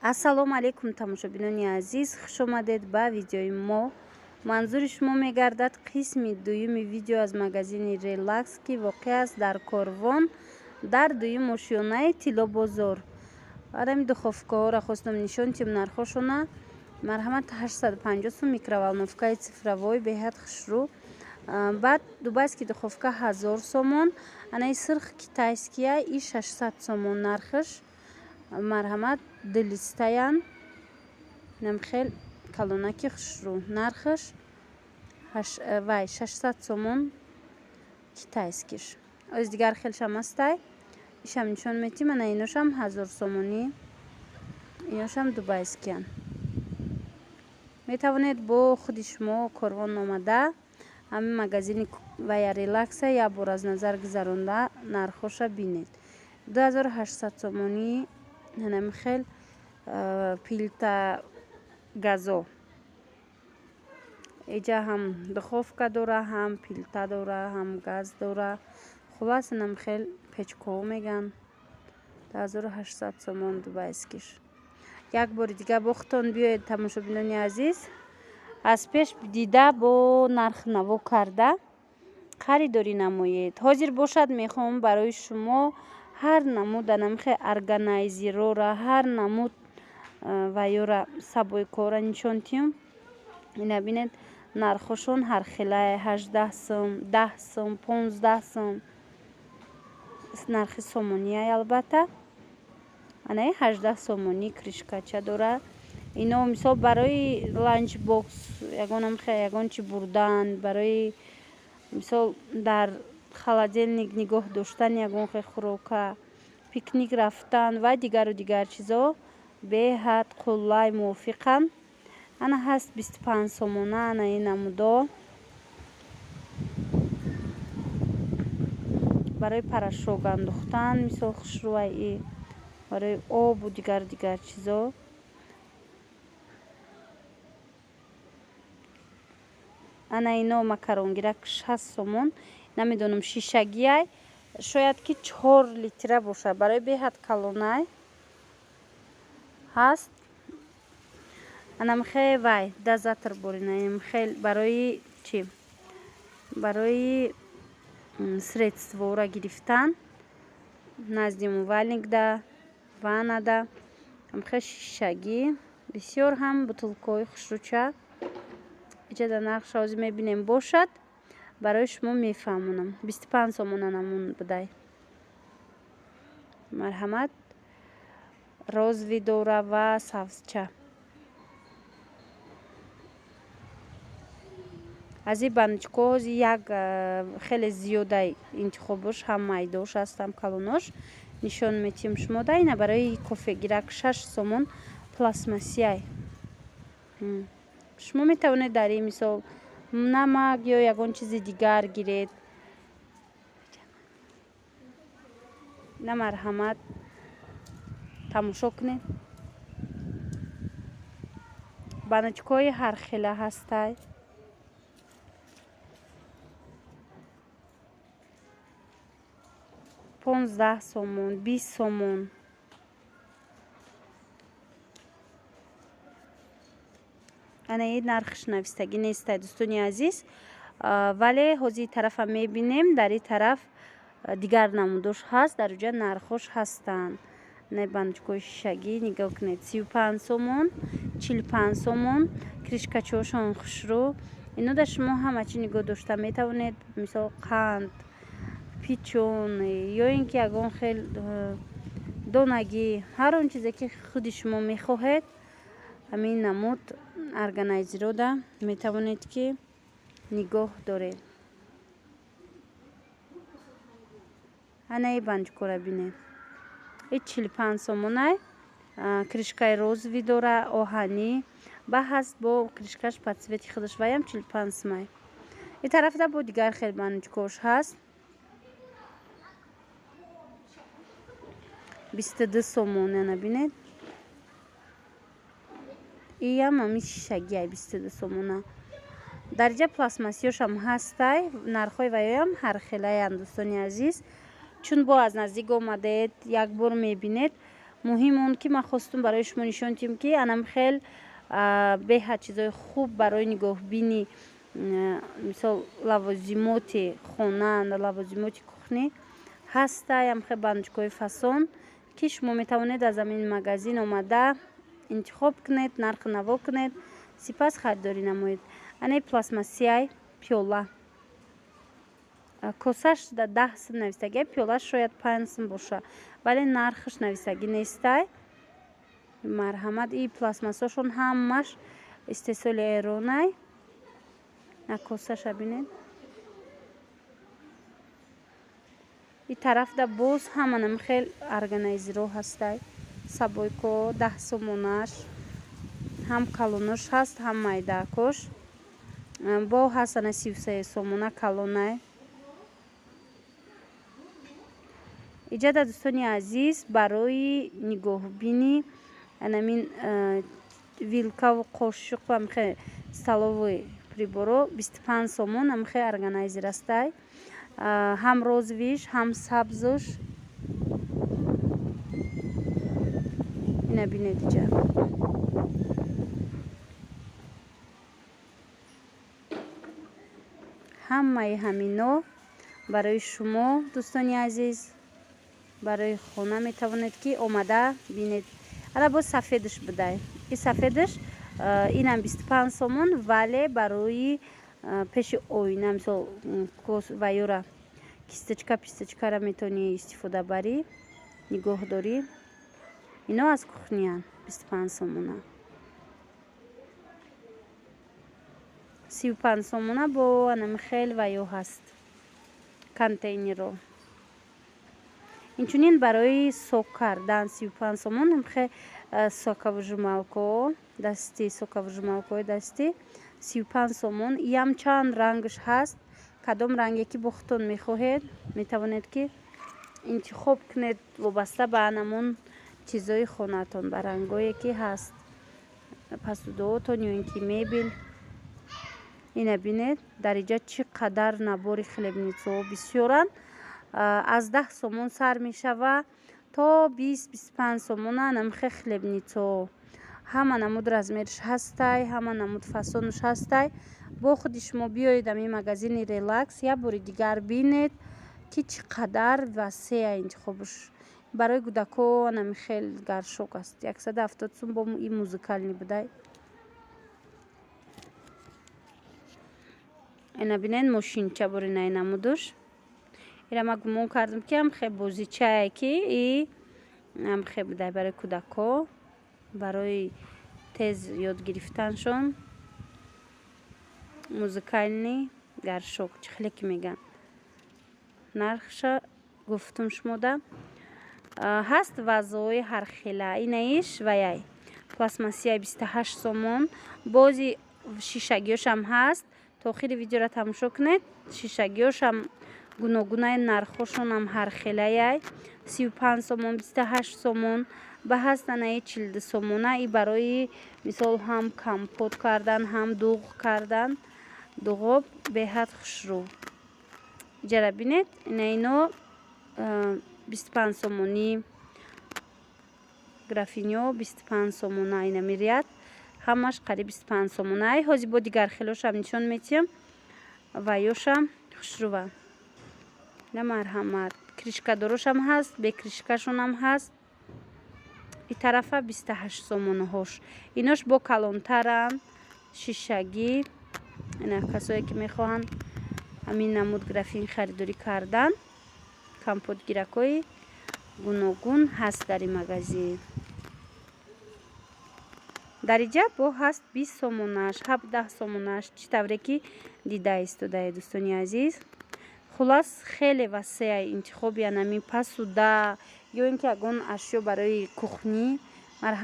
ассалому алейкум тамошобинони азиз, хуш омадед ба видеои мо. манзури шумо мегардад қисми дуюми видео аз магазини Relax ки воқеъ аст дар Корвон дар дуюм ошёнаи Тилло бозор. барами духовкаҳоро хостам нишон тим нархошона. марҳамат 850 сум, микроволновкаи цифровой беҳад хушрӯ. баъд дубайский духовка 1000 сомон, анаи сирх китайския и 600 сомон нархаш. марҳамат дилистаян нам хел калонаки хушрӯ нархаш вай 600 сомон китайскиш. оз дигар хелшам астай ишам нишон метим. ана иношам 1000 сомонӣ, иношам дубайскиян. метавонед бо худи шумо Корвон омада ҳамин магазини вая Relax як бор аз назар гузаронда нархоша бинед. 2800 сомонӣ ҳанами хел пилта газо. иҷа ҳам духовка дора, ҳам пилта дора, ҳам газ дора. хулас ҳанами хел печкоҳо меган. 2800 сомон дубайскиш. як бори дигар бо худтон биёед тамошобинони азиз, аз пеш дида бо нарх наво карда харидорӣ намоед. ҳозир бошад мехоҳам барои шумо ҳар намуд анамихе органайзерора, ҳар намуд вайёра сабойкора нишон тиём. ина бинед нархошон ҳархелае 18 сум, 10 сум, 15 сум. нархи сомонияй албатта. анаи 18 сомонӣ кришкача дора. ино мисол барои ланч бокс ягон чи бурдан, барои мисол дар холодильник нигоҳ доштан ягон хӯрока, пикник рафтан ва дигару дигар чизо беҳад қуллаи мувофиқанд. ана ҳаст 25 сомона анаи намудо. барои порошок андохтан мисол хушрӯаи, барои обу дигару дигар чизо. ана ино макаронгирак 60 сомон. намедонам шишагиай, шояд ки 4 литра бошад. барои беҳад калонай ҳаст. анамхе вай дозатор борина хел барои чи, барои средствора гирифтан назди умывальникда, ваннада. амхе шишагӣ бисёр ҳам бутулкаҳои хушрӯча. иҷа дар нақша ҳозир мебинем бошад. барои шумо мефаҳмонам. 25 сомона намун будай. марҳамат розви дора ва савзча. аз ин баночко ҳозир як хеле зиёда интихобош, ҳам майдош аст, ҳам калонош нишон метиҳам шумода. ина барои кофегирак 6 сомон пластмассияй. шумо метавонед дар ин мисол намак ё ягон чизи дигар гиред. ина марҳамат тамошо кунед. баночкаҳои ҳархела ҳастай. понздаҳ сомон, 20 сомон. ана ин нархш навистагӣ нестай дӯстони азиз. вале ҳозир тарафа мебинем. дар ин тараф дигар намудош ҳаст. дар уҷа нархош ҳастанд. ана баночкаҳои шишагӣ нигоҳ кунед. 35 сомон, 45 сомон. кришкачаҳошон хушрӯ. ино дар шумо ҳама чӣ нигоҳ дошта метавонед. мисол қанд, пичон ё ин ки ягон хел донагӣ, ҳар он чизе ки худи шумо мехоҳед ҳамин намуд органайзерода метавонед ки нигоҳ доред. ана ин баночкаро бинед. ин 45 сомонай. кришкаи розви дора, оҳанӣ ба ҳаст бо кришкаш по цвети худаш. ваям 45 сомай. ин тарафда бо дигар хел баночкаҳош ҳаст. 22 сомон. ана бинед. иям ҳамин шишагиай 22 сомона. дар иҷа пластмассиёшам ҳастай. нархҳои ваёям ҳархелаянд дӯстони азиз. чун бо аз наздик омадед як бор мебинед муҳим он ки ман хостум барои шумо нишон диҳам ки анам хел беҳад чизои хуб барои нигоҳбини мисол лавозимоти хона лавозимоти кухнӣ ҳастай амхе баночкаҳои фасон ки шумо метавонед аз ҳамин магазин омада интихоб кунед, нарху наво кунед, сипас харидорӣ намоед. ане пластмассияи пиёла косаш 10 сум навистагӣ, пиёлаш шояд 5 сум боша, вале нархаш навистагӣ нестай. марҳамат, и пластмассошон ҳамаш истеҳсоли эронай. косаша бинед, и тарафда боз ҳаманам хел органайзерҳо ҳастай. сабойко 10 сомонаш, ҳам калонош ҳаст, ҳам майдакош бо ҳастана 33 сомона калонай. иҷада дӯстони азиз, барои нигоҳбини анамин вилкаву қошуқ ва амхе столовый приборо 25 сомон амхе органайзер астай. ҳам розовиш, ҳам сабзош. ина бинед иҷа. ҳамаи ҳамино барои шумо дӯстони азиз барои хона метавонед ки омада бинед. ана боз сафедаш бидай. и сафедаш инам 25 сомон, вале барои пеши оина мисол вайёра кисточка писточкара метавонӣ истифода барӣ, нигоҳдорӣ. ино аз кухниян 25 сомона. 35 сомона бо анами хел вайё ҳаст контейнеро. инчунин барои сок кардан 35 сомон амхе соковыжималко дастӣ, соковыжималкои дастӣ 35 сомон. ям чанд рангаш ҳаст. кадом ранге ки бо худтон мехоҳед метавонед ки интихоб кунед вобаста ба анамон чизои хонатон, ба рангое ки ҳаст, посудоотон ё ин ки мебел. ина бинед дар иҷа чӣ қадар набори хлебницаҳо бисёранд. аз 10 сомон сар мешава то 20-25 сомона намхе хлебницаҳо. ҳама намуд размерш ҳастай, ҳама намуд фасонш ҳастай. бо худи шумо биёед ами магазини релакс як бори дигар бинед ки чӣ қадар васеа интихобш. барои кӯдако анами хел гаршок аст 170 сум бо и музыкални будай. ина бинед мошинча бори най намудош. ира ма гумон кардам ки амхе бозичае ки и амхе будай барои кӯдако, барои тез ёд гирифтаншон. музыкальни гаршок чихеле ки меган. нархша гуфтум шумода ҳаст вазои ҳархела. инаиш ваяй пластмассияи 28 сомон. бози шишагиёшам ҳаст. то охири видеоро тамошо кунед. шишагиёшам гуногунай нархошонам ҳархелаяй 35 сомон, 28 сомон ба ҳастанаи 42 сомона. и барои мисол ҳам компот кардан, ҳам дуғ кардан, дуғоб беҳад хушрӯ. иҷара бинед ина ино 25 сомони графинё 25 сомона ина мирияд ҳамаш қариб 25 сомона. ай ҳозир бо дигар хелошам нишон метиҳам. вайёшам хушрӯва. на марҳамат. кришкадорошам ҳаст, бе кришкашонам ҳаст. и тарафа 28 сомонаҳош. инош бо калонтаран, шишагӣ. ина касое ки мехоҳанд ҳамин намуд графин харидорӣ кардан, компотгиракҳои гуногун ҳаст дар ин магазин. дар иҷа бо ҳаст 20 сомонаш, 17 сомонаш, чӣ тавре ки дида истодае дӯстони азиз. хулас хеле васеа интихоби анами посуда ё ин ки ягон ашё барои кухнӣ. марҳамат.